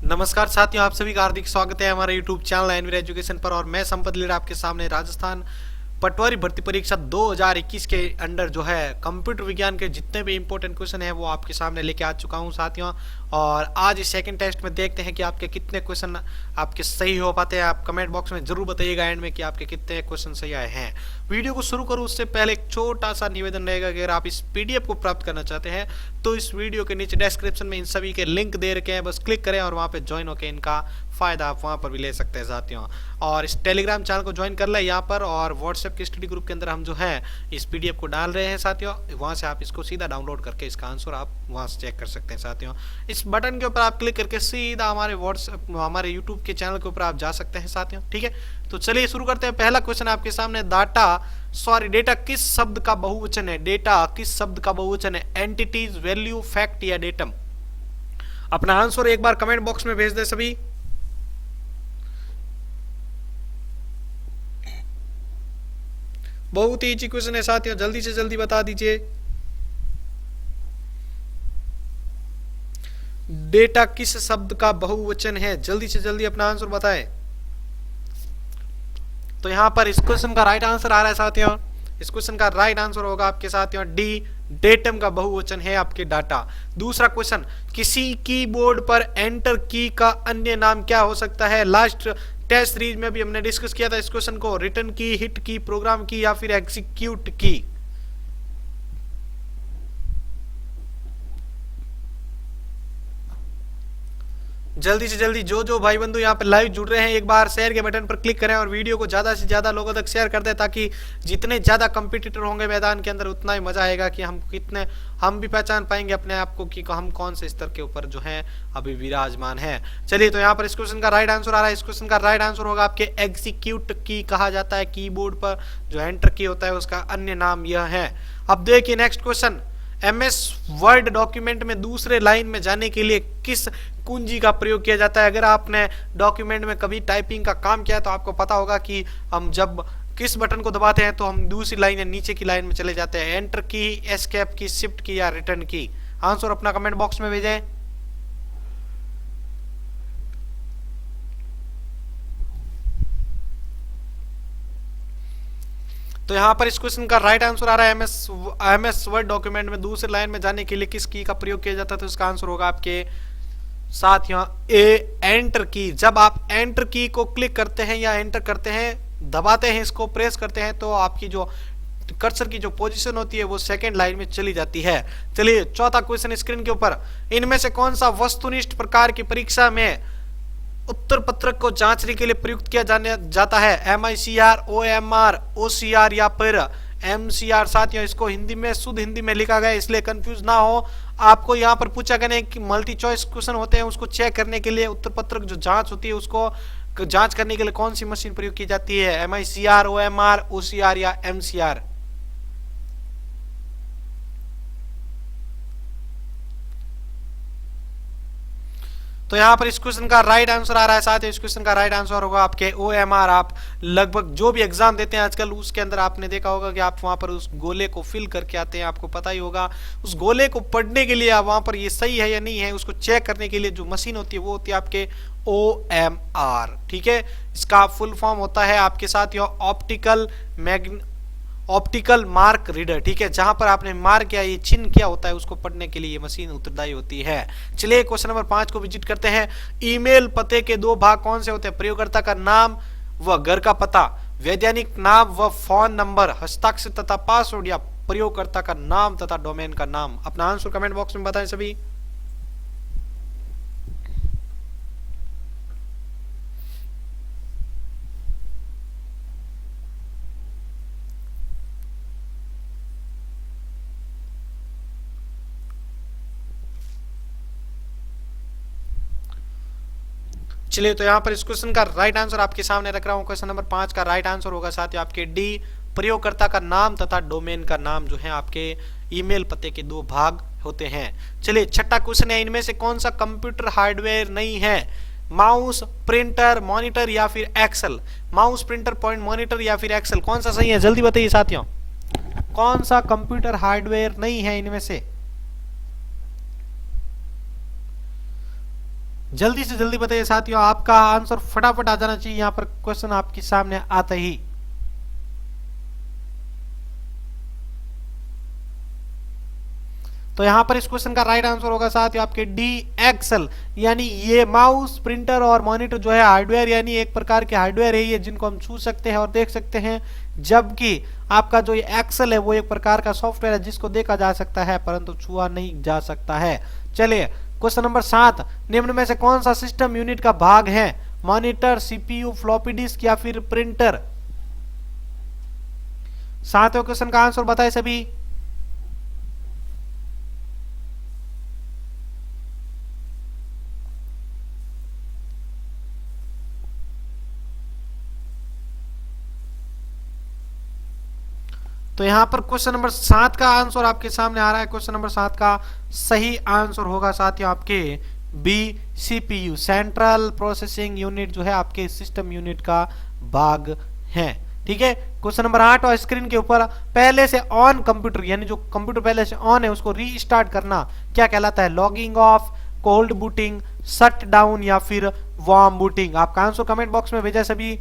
नमस्कार साथियों, आप सभी का हार्दिक स्वागत है हमारे YouTube चैनल एनवीर एजुकेशन पर। और मैं संपत लीडर आपके सामने राजस्थान पटवारी भर्ती परीक्षा 2021 के अंडर जो है कंप्यूटर विज्ञान के जितने भी इंपॉर्टेंट क्वेश्चन है वो आपके सामने लेके आ चुका हूं साथियों। और आज इस सेकंड टेस्ट में देखते हैं कि आपके कितने क्वेश्चन आपके सही हो पाते हैं। आप कमेंट बॉक्स में जरूर बताइएगा एंड में कि आपके कितने क्वेश्चन सही आए हैं। वीडियो को शुरू करूं उससे पहले एक छोटा सा निवेदन रहेगा कि अगर आप इस पीडीएफ को प्राप्त करना चाहते हैं तो इस वीडियो के नीचे डिस्क्रिप्शन में इन सभी के लिंक दे रखे हैं, बस क्लिक करें और वहां पे ज्वाइन होकर इनका फायदा आप वहां पर भी ले सकते हैं साथियों। और इस टेलीग्राम चैनल को ज्वाइन कर ले यहाँ पर, और व्हाट्सएप के स्टडी ग्रुप के अंदर हम जो है इस पीडीएफ को डाल रहे हैं साथियों। वहां से आप इसको सीधा डाउनलोड करके इसका आंसर आप वहां से चेक कर सकते हैं साथियों। इस बटन के ऊपर आप क्लिक करके सीधा हमारे व्हाट्सएप हमारे यूट्यूब के चैनल के ऊपर आप जा सकते हैं साथियों। ठीक है, तो चलिए शुरू करते हैं। पहला क्वेश्चन आपके सामने, डेटा किस शब्द का बहुवचन है? डेटा किस शब्द का बहुवचन है? एंटिटीज, वैल्यू, फैक्ट या डेटम? अपना आंसर एक बार कमेंट बॉक्स में भेज दे सभी। बहुत ही इजी क्वेश्चन है साथियों, जल्दी से जल्दी बता दीजिए। डेटा किस शब्द का बहुवचन है? जल्दी से जल्दी अपना आंसर बताएं। तो यहां पर इस क्वेश्चन का राइट आंसर आ रहा है साथियों। इस क्वेश्चन का राइट आंसर होगा आपके साथियों डी, डेटम का बहुवचन है आपके डाटा। दूसरा क्वेश्चन, किसी कीबोर्ड पर एंटर की का अन्य नाम क्या हो सकता है? लास्ट टेस्ट सीरीज में भी हमने डिस्कस किया था इस क्वेश्चन को। रिटर्न की, हिट की, प्रोग्राम की या फिर एग्जीक्यूट की? जल्दी से जल्दी जो भाई बंधु यहाँ पर लाइव जुड़ रहे हैं एक बार शेयर के बटन पर क्लिक करें और वीडियो को ज्यादा से ज्यादा लोगों तक शेयर कर दें, ताकि जितने ज्यादा कंपटीटर होंगे मैदान के अंदर उतना ही मजा आएगा कि हम भी पहचान पाएंगे अपने आप को कि हम कौन से स्तर के ऊपर जो है अभी विराजमान है। चलिए, तो यहाँ पर इस क्वेश्चन का राइट आंसर आ रहा है। इस क्वेश्चन का राइट आंसर होगा आपके एग्जीक्यूट की कहा जाता है। कीबोर्ड पर जो एंटर की होता है उसका अन्य नाम यह है। अब देखिए next question, MS word document में दूसरे लाइन में जाने के लिए किस कुंजी का प्रयोग किया जाता है? अगर आपने डॉक्यूमेंट में कभी टाइपिंग का काम किया है तो आपको पता होगा कि हम जब किस बटन को दबाते हैं तो हम दूसरी लाइन या नीचे की लाइन में चले जाते हैं। एंटर की, एस्केप की, शिफ्ट की या रिटर्न की? आंसर अपना कमेंट बॉक्स में भेजें। तो यहाँ पर इस क्वेश्चन का राइट आंसर आ रहा है एमएस वर्ड डॉक्यूमेंट में दूसरे लाइन में जाने के लिए किस की का प्रयोग किया जाता है? तो इसका आंसर होगा आपके साथ यहाँ ए, एंटर की। जब आप एंटर की को क्लिक करते हैं या एंटर करते हैं, दबाते हैं, इसको प्रेस करते हैं, तो आपकी जो कर्सर की जो पोजीशन होती है वो सेकंड लाइन में चली जाती है। चलिए, चौथा क्वेश्चन स्क्रीन के ऊपर, इनमें से कौन सा वस्तुनिष्ठ प्रकार की परीक्षा में उत्तर पत्रक को जांचने के लिए प्रयुक्त किया जाता है? MICR, OMR, OCR या फिर MCR? साथियों, इसको हिंदी में शुद्ध हिंदी में लिखा गया इसलिए कंफ्यूज ना हो। आपको यहाँ पर पूछा गया कि मल्टी चॉइस क्वेश्चन होते हैं, उसको चेक करने के लिए उत्तर पत्रक जो जांच होती है उसको जांच करने के लिए कौन सी मशीन प्रयोग की जाती है? MICR, OMR, OCR या MCR? तो यहाँ पर इस क्वेश्चन का राइट आंसर आ रहा है साथ ही इस क्वेश्चन का राइट आंसर होगा आपके OMR। आप लगभग जो भी एग्जाम देते हैं आजकल उसके अंदर आपने देखा होगा कि आप वहां पर उस गोले को फिल करके आते हैं। आपको पता ही होगा उस गोले को पढ़ने के लिए आप वहां पर ये सही है या नहीं है उसको चेक करने के लिए जो मशीन होती है वो होती है आपके OMR। ठीक है, इसका फुल फॉर्म होता है आपके साथ ऑप्टिकल मार्क रीडर। ठीक है, जहां पर आपने मार्क किया, ये चिन्ह क्या होता है उसको पढ़ने के लिए ये मशीन उत्तरदायी होती है। चलिए क्वेश्चन नंबर 5 को विजिट करते हैं। ईमेल पते के दो भाग कौन से होते हैं? प्रयोगकर्ता का नाम व घर का पता, वैज्ञानिक नाम व फोन नंबर, हस्ताक्षर तथा पासवर्ड या प्रयोगकर्ता का नाम तथा डोमेन का नाम? अपना आंसर कमेंट बॉक्स में बताएं सभी। चलिए, तो यहाँ पर इस क्वेश्चन का राइट आंसर आपके सामने रख रहा हूँ। क्वेश्चन नंबर 5 का राइट आंसर होगा साथियों आपके डी, प्रयोगकर्ता का नाम तथा डोमेन का नाम जो है आपके ईमेल पते के दो भाग होते हैं। चलिए, छठा क्वेश्चन है, इनमें से कौन सा कंप्यूटर हार्डवेयर नहीं है? माउस, प्रिंटर, मॉनिटर या फिर Excel? Mouse, printer, point monitor या फिर एक्सेल? कौन सा सही है? जल्दी बताइए साथियों, कौन सा कंप्यूटर हार्डवेयर नहीं है इनमें से? जल्दी से जल्दी बताइए साथियों, आपका आंसर फटाफट आ जाना चाहिए यहाँ पर क्वेश्चन आपके सामने आते ही। तो यहाँ पर इस क्वेश्चन का राइट आंसर होगा साथियों आपके डी एक्सेल, यानी ये माउस, प्रिंटर और मॉनिटर जो है हार्डवेयर, यानी एक प्रकार के हार्डवेयर है ये, जिनको हम छू सकते हैं और देख सकते हैं, जबकि आपका जो ये एक्सेल है वो एक प्रकार का सॉफ्टवेयर है जिसको देखा जा सकता है परंतु छुआ नहीं जा सकता है। चलिए क्वेश्चन नंबर 7, निम्न में से कौन सा सिस्टम यूनिट का भाग है? मॉनिटर, सीपीयू, फ्लॉपी डिस्क या फिर प्रिंटर? सातवें क्वेश्चन का आंसर बताए सभी। तो यहां पर क्वेश्चन नंबर 7 का आंसर आपके सामने आ रहा है। क्वेश्चन नंबर 7 का सही आंसर होगा साथियों आपके B, CPU, central processing unit जो है आपके सिस्टम यूनिट का भाग है। ठीक है, क्वेश्चन नंबर 8, और स्क्रीन के ऊपर पहले से ऑन कंप्यूटर, यानी जो कंप्यूटर पहले से ऑन है उसको रीस्टार्ट करना क्या कहलाता है? Logging off, cold booting, shut down या फिर वार्म बूटिंग? आपका आंसर कमेंट बॉक्स में भेजा सभी।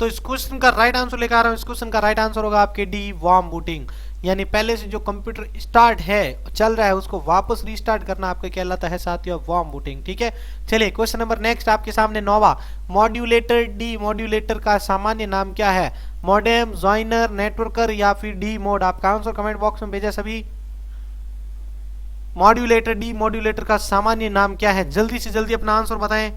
तो इस क्वेश्चन का राइट आंसर लेकर आ रहा हूं। इस क्वेश्चन का राइट आंसर होगा आपके डी, वार्म बूटिंग, यानी पहले से जो कंप्यूटर स्टार्ट है, चल रहा है, उसको वापस रीस्टार्ट करना आपका कहलाता है साथियों वार्म बूटिंग। ठीक है, चलिए क्वेश्चन नंबर नेक्स्ट आपके सामने 9वां, मॉड्यूलेटर, डी मॉड्यूलेटर का सामान्य नाम क्या है? मॉडेम, जॉइनर, नेटवर्कर या फिर डी मोड? आपका आंसर कमेंट बॉक्स में भेजा सभी। मॉड्यूलेटर, डी मॉड्यूलेटर का सामान्य नाम क्या है? जल्दी से जल्दी अपना आंसर बताएं।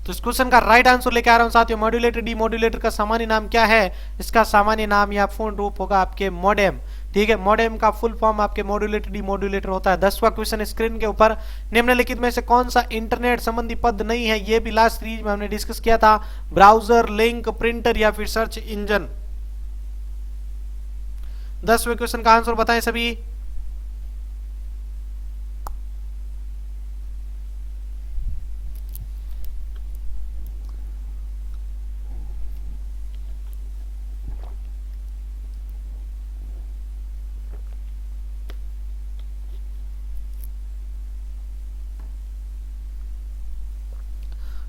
तो इस क्वेश्चन का राइट आंसर लेके आ रहा हूं साथियों, मॉड्यूलेटर, डी मॉड्यूलेटर का सामान्य नाम क्या है? इसका सामान्य नाम या पूर्ण रूप होगा आपके मॉडेम। ठीक है, मॉडेम का फुल फॉर्म आपके मॉड्यूलेटर, डी मॉड्यूलेटर होता है। 10वां क्वेश्चन स्क्रीन के ऊपर, निम्नलिखित में से कौन सा इंटरनेट संबंधी पद नहीं है? ये भी लास्ट सीरीज में हमने डिस्कस किया था। ब्राउजर, लिंक, प्रिंटर या फिर सर्च इंजन? 10वें क्वेश्चन का आंसर बताएं सभी।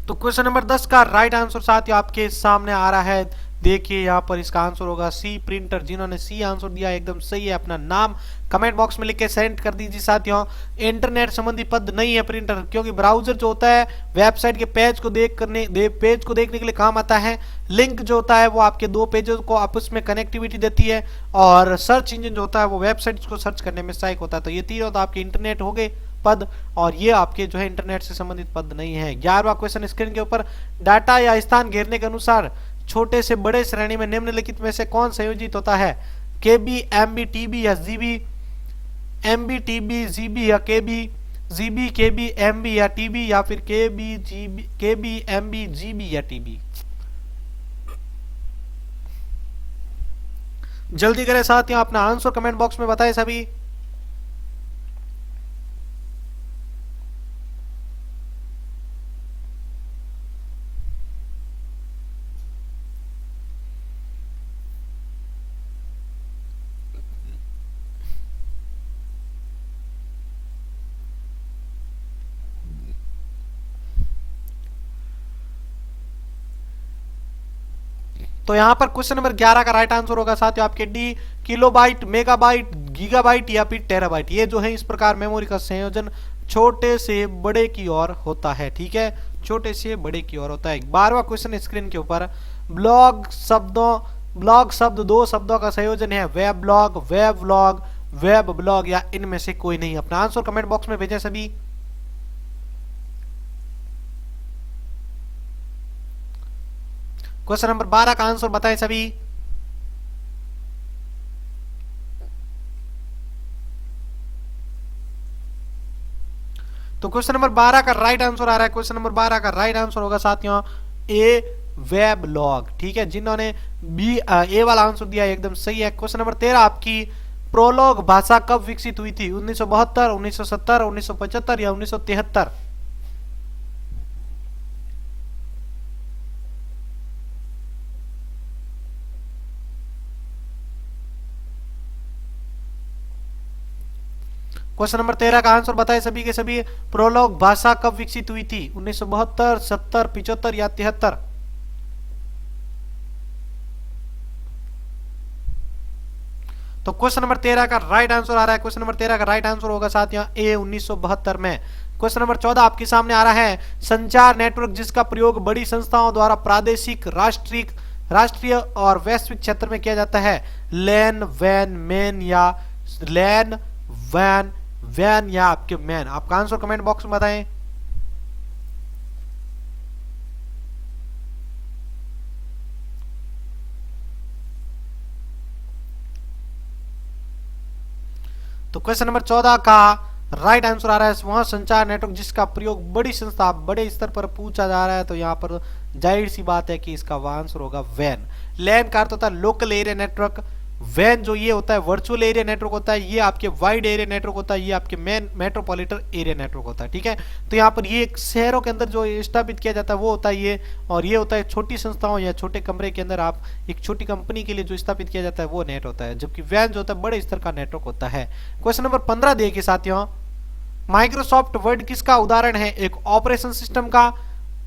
तो क्वेश्चन नंबर 10 का राइट आंसर साथियों आपके सामने आ रहा है। देखिए यहाँ पर इसका आंसर होगा सी, प्रिंटर। जिन्होंने सी आंसर दिया एकदम सही है, अपना नाम कमेंट बॉक्स में लिख के सेंड कर दीजिए साथियों। इंटरनेट संबंधी पद नहीं है प्रिंटर, क्योंकि ब्राउजर जो होता है वेबसाइट के पेज को देखने के लिए काम आता है। लिंक जो होता है वो आपके दो पेजों को आपस में कनेक्टिविटी देती है, और सर्च इंजन जो होता है वो वेबसाइट को सर्च करने में सहायक होता है। तो ये तीनों तो आपके इंटरनेट हो गए पद, और ये आपके जो है इंटरनेट से संबंधित पद नहीं है। 11वां क्वेश्चन स्क्रीन के ऊपर, डाटा या स्थान घेरने के अनुसार छोटे से बड़े श्रेणी में निम्नलिखित में से कौन संयोजित होता है? केबी, एमबी, टीबी या जीबी? एमबी, टीबी, जीबी या केबी? जीबी, केबी, एमबी या टीबी? या फिर केबी, जीबी, केबी, एमबी, जीबी या टीबी? जल्दी करें साथियों, अपना आंसर कमेंट बॉक्स में बताएं सभी। तो यहां पर क्वेश्चन नंबर 11 का राइट आंसर होगा साथियों आपके डी, किलोबाइट, मेगाबाइट, गीगाबाइट या फिर टेराबाइट? ये जो है इस प्रकार मेमोरी का संयोजन छोटे से बड़े की ओर होता है। ठीक है, छोटे से बड़े की ओर होता है। 12वां क्वेश्चन स्क्रीन के ऊपर, ब्लॉग शब्द दो शब्दों का संयोजन है, web blog, web vlog, web blog या इनमें से कोई नहीं। अपना आंसर कमेंट बॉक्स में भेजें सभी। क्वेश्चन नंबर 12 का आंसर बताएं सभी। तो क्वेश्चन नंबर 12 का राइट आंसर आ रहा है, क्वेश्चन नंबर 12 का राइट आंसर होगा साथियों ए, वेब लॉग। ठीक है, जिन्होंने बी ए वाला आंसर दिया एकदम सही है। क्वेश्चन नंबर 13 आपकी, प्रोलॉग भाषा कब विकसित हुई थी? 1972, 1970, 1975 या 1973? क्वेश्चन नंबर 13 का आंसर बताएं सभी के सभी। प्रोलॉग भाषा कब विकसित हुई थी? 1972, 70, 75 या 73? तो क्वेश्चन नंबर 13 का राइट आंसर आ रहा है, क्वेश्चन नंबर 13 का राइट आंसर होगा साथियों ए, 1972 में। क्वेश्चन नंबर 14 आपके सामने आ रहा है, संचार नेटवर्क जिसका प्रयोग बड़ी संस्थाओं द्वारा प्रादेशिक, राष्ट्रीय और वैश्विक क्षेत्र में किया जाता है, लैन, वैन, मैन या लैन, वैन, वैन या आपके मैन? आपका आंसर कमेंट बॉक्स में बताएं। तो क्वेश्चन नंबर 14 का राइट आंसर आ रहा है वह संचार नेटवर्क जिसका प्रयोग बड़ी संस्था, बड़े स्तर पर पूछा जा रहा है, तो यहाँ पर जाहिर सी बात है कि इसका आंसर होगा वैन। लैन का अर्थ होता है लोकल एरिया नेटवर्क, वैन जो ये होता है वर्चुअल एरिया नेटवर्क होता है, ये आपके वाइड एरिया नेटवर्क होता है, ये आपके मेन मेट्रोपॉलिटन एरिया नेटवर्क होता है। ठीक है, तो यहाँ पर ये शहरों के अंदर जो स्थापित किया जाता है वो होता है ये, और ये होता है छोटी संस्थाओं या छोटे कमरे के अंदर आप एक छोटी कंपनी के लिए जो स्थापित किया जाता है वो नेट होता है, जबकि वैन जो होता है बड़े स्तर का नेटवर्क होता है। क्वेश्चन नंबर 15 देखिए साथियों, माइक्रोसॉफ्ट वर्ड किसका उदाहरण है? एक ऑपरेशन सिस्टम का,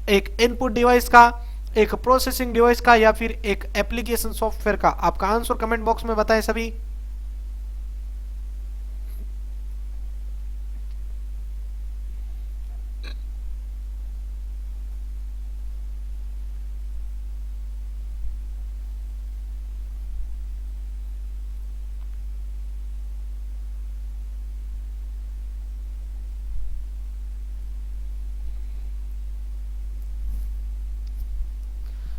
एक इनपुट डिवाइस का, एक प्रोसेसिंग डिवाइस का या फिर एक एप्लीकेशन सॉफ्टवेयर का? आपका आंसर कमेंट बॉक्स में बताएं सभी।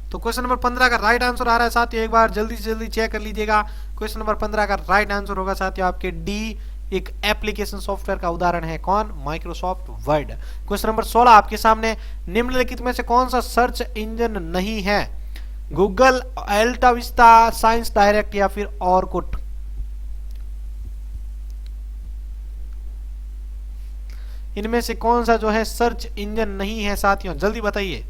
तो क्वेश्चन नंबर 15 का राइट आंसर आ रहा है साथियों, एक बार जल्दी से जल्दी चेक कर लीजिएगा। क्वेश्चन नंबर 15 का राइट आंसर होगा साथियों आपके डी, एक एप्लीकेशन सॉफ्टवेयर का उदाहरण है कौन? Microsoft word. क्वेश्चन नंबर 16 आपके सामने, निम्नलिखित में से कौन सा सर्च इंजन नहीं है? गूगल, अल्टा विस्टा, साइंस डायरेक्ट या फिर ऑरकुट? इनमें से कौन सा जो है सर्च इंजन नहीं है साथियों, जल्दी बताइए।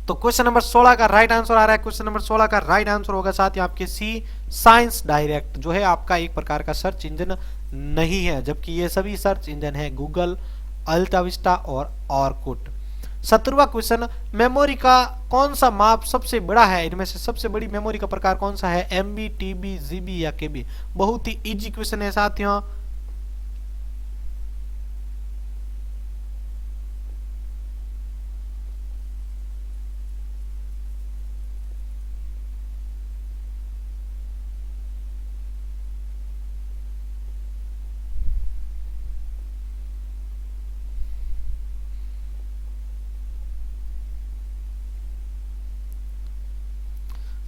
तो क्वेश्चन नंबर 16 का राइट आंसर आ रहा है, क्वेश्चन नंबर 16 का राइट आंसर होगा साथियों आपके सी, साइंस डायरेक्ट, जो है आपका एक प्रकार का सर्च इंजन नहीं है, जबकि ये सभी सर्च इंजन है गूगल, अल्टाविस्टा और ऑरकुट। 17वां क्वेश्चन, मेमोरी का कौन सा माप सबसे बड़ा है? इनमें से सबसे बड़ी मेमोरी का प्रकार कौन सा है? एमबी, टीबी, जीबी या केबी? बहुत ही इजी क्वेश्चन है साथियों।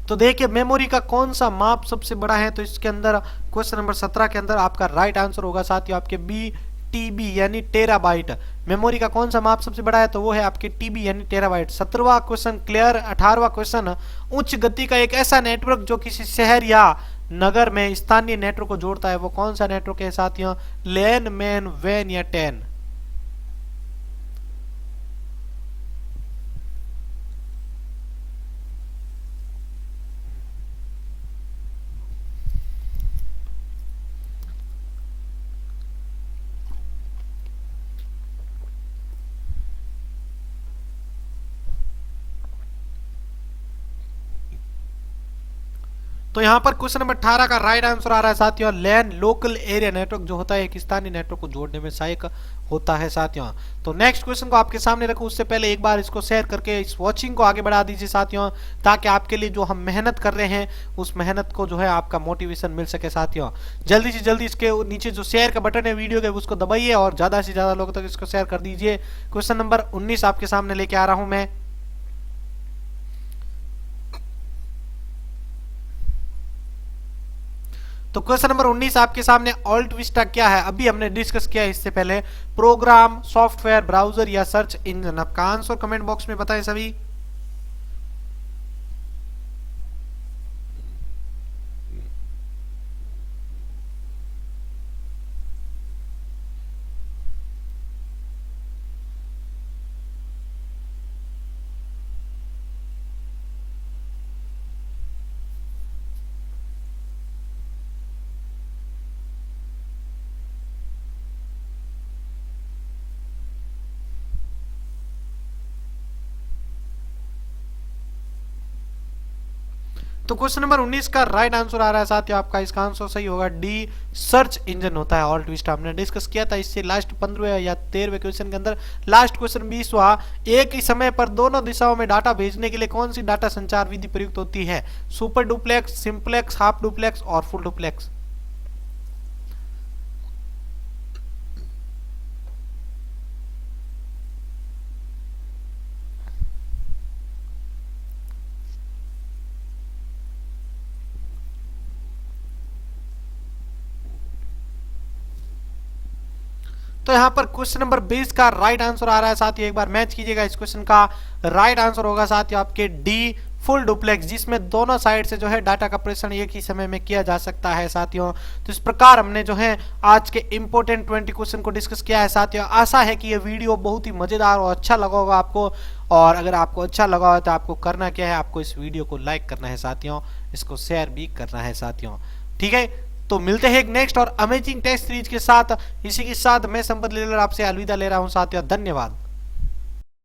तो देखिए मेमोरी का कौन सा माप सबसे बड़ा है, तो इसके अंदर क्वेश्चन नंबर 17 के अंदर आपका राइट आंसर होगा साथियों आपके बी, टीबी यानी टेराबाइट। मेमोरी का कौन सा माप सबसे बड़ा है, तो वो है आपके टीबी यानी टेराबाइट। 17वां क्वेश्चन क्लियर। 18वां क्वेश्चन, उच्च गति का एक ऐसा नेटवर्क जो किसी शहर या नगर में स्थानीय नेटवर्क को जोड़ता है, वो कौन सा नेटवर्क है साथियों? लैन, मैन, वैन या टेन? तो यहाँ पर क्वेश्चन नंबर 18 का राइट आंसर आ रहा है साथियों, लैन लोकल एरिया नेटवर्क जो होता है एक स्थानीय नेटवर्क को जोड़ने में सहायक होता है साथियों। तो नेक्स्ट क्वेश्चन को आपके सामने रखूं उससे पहले एक बार इसको शेयर करके इस वॉचिंग को आगे बढ़ा दीजिए साथियों, ताकि आपके लिए जो हम मेहनत कर रहे हैं उस मेहनत को जो है आपका मोटिवेशन मिल सके साथियों। जल्दी से जल्दी इसके नीचे जो शेयर का बटन है वीडियो के उसको दबाइए और ज्यादा से ज्यादा लोगों तक इसको शेयर कर दीजिए। क्वेश्चन नंबर 19 आपके सामने लेके आ रहा हूं मैं। तो क्वेश्चन नंबर 19 आपके सामने, ऑल्ट विस्टा क्या है? अभी हमने डिस्कस किया इससे पहले, प्रोग्राम, सॉफ्टवेयर, ब्राउजर या सर्च इंजन। आपका आंसर कमेंट बॉक्स में बताएं सभी। तो क्वेश्चन नंबर 19 का राइट आंसर आ रहा है साथियों आपका, इसका आंसर सही होगा डी, सर्च इंजन होता है ऑल्ट विस्टा। हमने डिस्कस किया था इससे लास्ट 15वें या 13वें क्वेश्चन के अंदर। लास्ट क्वेश्चन 20वां, एक ही समय पर दोनों दिशाओं में डाटा भेजने के लिए कौन सी डाटा संचार विधि प्रयुक्त होती है? Super duplex, simplex, half duplex और फुल डुप्लेक्स। तो यहाँ पर क्वेश्चन नंबर 20 का राइट आंसर आ रहा है साथियों, एक बार मैच कीजिएगा इस क्वेश्चन का। राइट आंसर होगा साथियों आपके डी, फुल डुप्लेक्स, जिसमें दोनों साइड से जो है डाटा का प्रेषण एक ही समय में किया जा सकता है साथियों। तो इस प्रकार हमने जो है आज के इंपोर्टेंट 20 क्वेश्चन को डिस्कस किया है साथियों। आशा है कि ये वीडियो बहुत ही मजेदार और अच्छा लगा होगा आपको, और अगर आपको अच्छा लगा हो तो आपको करना क्या है, आपको इस वीडियो को लाइक करना है साथियों, इसको शेयर भी करना है साथियों। ठीक है, तो मिलते हैं एक नेक्स्ट और अमेजिंग टेस्ट सीरीज के साथ। इसी के साथ मैं संपत लीलर आपसे अलविदा ले रहा हूं साथियों, धन्यवाद।